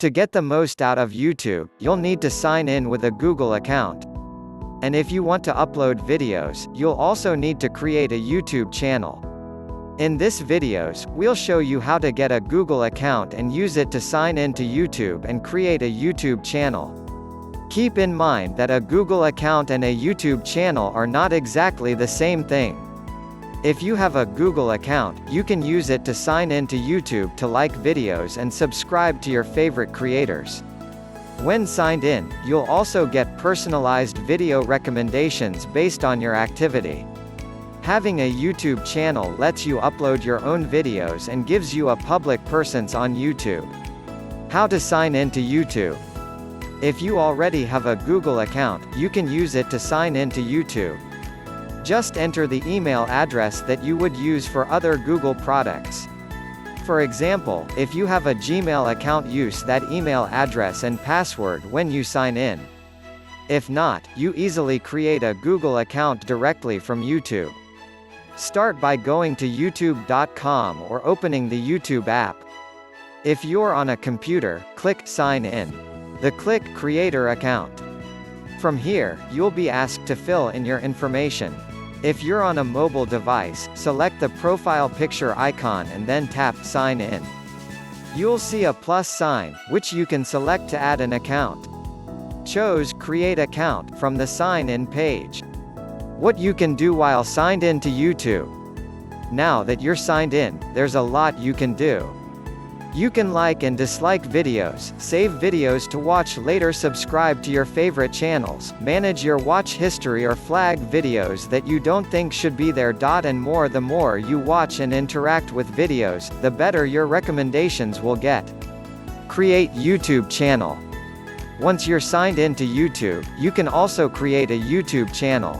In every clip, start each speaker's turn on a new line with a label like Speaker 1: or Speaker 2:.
Speaker 1: To get the most out of YouTube, you'll need to sign in with a Google account. And if you want to upload videos, you'll also need to create a YouTube channel. In this videos, we'll show you how to get a Google account and use it to sign in to YouTube and create a YouTube channel. Keep in mind that a Google account and a YouTube channel are not exactly the same thing. If you have a Google account, you can use it to sign in to YouTube to like videos and subscribe to your favorite creators. When signed in, you'll also get personalized video recommendations based on your activity. Having a YouTube channel lets you upload your own videos and gives you a public presence on YouTube. How to sign in to YouTube? If you already have a Google account, you can use it to sign in to YouTube. Just enter the email address that you would use for other Google products. For example, if you have a Gmail account, use that email address and password when you sign in. If not, you easily create a Google account directly from YouTube. Start by going to youtube.com or opening the YouTube app. If you're on a computer, click Sign In. Click Creator Account. From here, you'll be asked to fill in your information. If you're on a mobile device, select the profile picture icon and then tap Sign In. You'll see a plus sign, which you can select to add an account. Choose Create Account from the Sign In page. What you can do while signed in to YouTube. Now that you're signed in, there's a lot you can do. You can like and dislike videos, save videos to watch later, subscribe to your favorite channels, manage your watch history or flag videos that you don't think should be there. And more. The more you watch and interact with videos, the better your recommendations will get. Create YouTube channel. Once you're signed in to YouTube, you can also create a YouTube channel.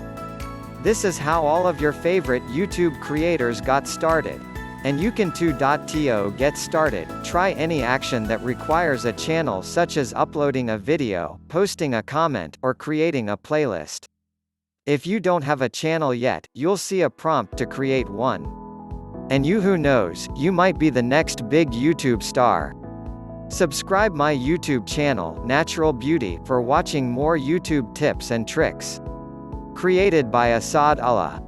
Speaker 1: This is how all of your favorite YouTube creators got started. And you can too. Get started. Try any action that requires a channel, such as uploading a video, posting a comment, or creating a playlist. If you don't have a channel yet, you'll see a prompt to create one. And who knows, you might be the next big YouTube star. Subscribe my YouTube channel, Natural Beauty, for watching more YouTube tips and tricks. Created by Asad Allah.